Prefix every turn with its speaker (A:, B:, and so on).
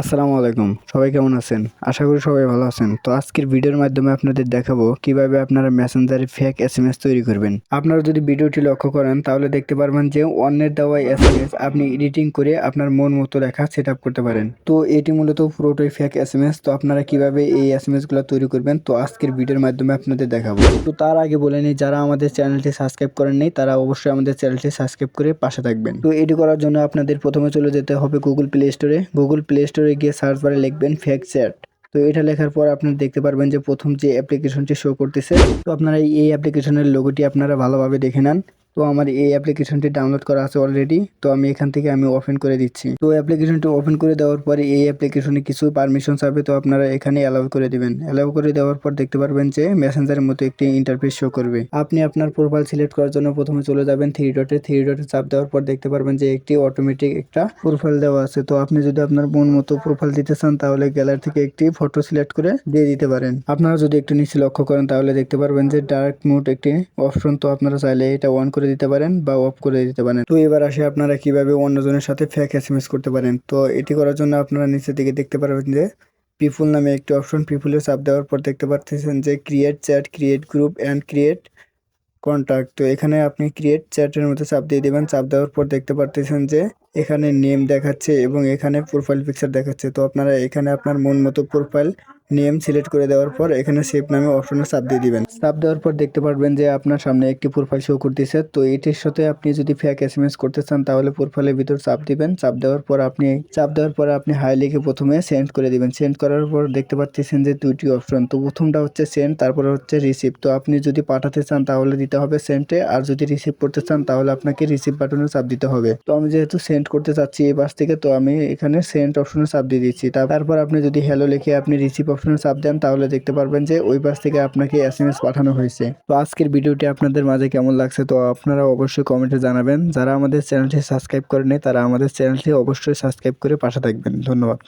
A: আসসালামু আলাইকুম। সবাই কেমন আছেন? আশা করি সবাই ভালো আছেন। তো আজকের ভিডিওর মাধ্যমে আপনাদের দেখাবো কিভাবে আপনারা মেসেঞ্জারে ফেক এসএমএস তৈরি করবেন। আপনারা যদি ভিডিওটি লক্ষ্য করেন তাহলে দেখতে পারবেন যে অন্যের দেওয়া এসএমএস আপনি এডিটিং করে আপনার মন মতো লেখা সেটআপ করতে পারেন। তো এটি মূলত পুরোটাই ফেক এসএমএস। তো আপনারা কিভাবে এই এসএমএস গুলো তৈরি করবেন তো আজকের ভিডিওর মাধ্যমে আপনাদের দেখাবো। তো তার আগে বলে নিই, যারা আমাদের চ্যানেলটি সাবস্ক্রাইব করেননি তারা অবশ্যই আমাদের চ্যানেলটি সাবস্ক্রাইব করে পাশে থাকবেন। তো এটি করার জন্য আপনাদের প্রথমে চলে যেতে হবে গুগল প্লে স্টোরে। গুগল প্লে স্টোরে গিয়ে সার্চ বারে লিখবেন ফেক চ্যাট। তো এটা লেখার পর আপনারা দেখতে পারবেন যে প্রথম যে অ্যাপ্লিকেশনটি শো করতেছে। তো আপনারা এই অ্যাপ্লিকেশনের লোগোটি আপনারা ভালোভাবে দেখে নেন। তো আমার এই অ্যাপ্লিকেশনটি ডাউনলোড করা আছে অলরেডি। তো আমি এখান থেকে ওপেন করে দিচ্ছি। তো অ্যাপ্লিকেশনটি ওপেন করে দেওয়ার পরে এই অ্যাপ্লিকেশনে কিছু পারমিশন চাবে, তো আপনারা এখানে অ্যালাউ করে দিবেন। অ্যালাউ করে দেওয়ার পর দেখতে পারবেন যে মেসেঞ্জারের মতো একটি ইন্টারফেস শো করবে। আপনি আপনার প্রোফাইল সিলেক্ট করার জন্য প্রথমে চলে যাবেন থ্রি ডটে। থ্রি ডটে চাপ দেওয়ার পর দেখতে পারবেন যে একটি অটোমেটিক একটা প্রোফাইল দেওয়া আছে। তো আপনি যদি আপনার মন মতো প্রোফাইল দিতে চান তাহলে গ্যালারি থেকে একটি ফটো সিলেক্ট করে দিয়ে দিতে পারেন। আপনারা যদি একটু নিচে লক্ষ্য করেন তাহলে দেখতে পারবেন যে ডার্ক মোড একটি অপশন। তো আপনারা চাইলে এটা অন করে দিতে পারেন বা অফ করে দিতে পারেন। তো এবার আসে আপনারা কিভাবে অন্যজনের সাথে ফেক এসএমএস করতে পারেন। তো এটি করার জন্য আপনারা নিচের দিকে দেখতে পারবেন যে পিপুল নামে একটি অপশন। পিপুলে চাপ দেওয়ার পর দেখতে পাচ্ছেন যে create chat, create group and create contact. তো এখানে আপনি ক্রিয়েট চ্যাটের মধ্যে চাপ দিয়ে দেবেন। চাপ দেওয়ার পর দেখতে পারতেছেন যে এখানে নেম দেখাচ্ছে এবং এখানে প্রোফাইল পিকচার দেখাচ্ছে। তো আপনারা এখানে আপনার মন মতো প্রোফাইল নেম সিলেক্ট করে দেওয়ার পর এখানে সেভ নামে অপশনে চাপ দিয়ে দিবেন। চাপ দেওয়ার পর দেখতে পারবেন যে আপনার সামনে একটি প্রোফাইল শো করতেছে। তো এটির সাথে আপনি যদি ফেক এসএমএস করতে চান তাহলে প্রোফাইলের ভিতর চাপ দিবেন। চাপ দেওয়ার পর আপনি হাই লিখে প্রথমে সেন্ড করে দিবেন। সেন্ড করার পর দেখতে পাচ্ছেন যে দুইটি অপশন। তো প্রথমটা হচ্ছে সেন্ড, তারপরে হচ্ছে রিসিভ। তো আপনি যদি পাঠাতে চান তাহলে দিতে হবে সেন্ডে, আর যদি রিসিভ করতে চান তাহলে আপনাকে রিসিভ বাটনে চাপ দিতে হবে। তো আমি যেহেতু সেন্ড করতে চাচ্ছি এই পাশ থেকে, তো আমি এখানে সেন্ড অপশনে চাপ দিয়ে দিচ্ছি। তারপর আপনি যদি হ্যালো লিখে আপনি রিসিভ অপশনে চাপ দেন তাহলে দেখতে পারবেন যে ওই পাশ থেকে আপনাকে এসএমএস পাঠানো হয়েছে। তো আজকের ভিডিওটি আপনাদের মাঝে কেমন লাগছে তো আপনারা অবশ্যই কমেন্টে জানাবেন। যারা আমাদের চ্যানেলটি সাবস্ক্রাইব করেনি তারা আমাদের চ্যানেলটি অবশ্যই সাবস্ক্রাইব করে পাশে থাকবেন। ধন্যবাদ।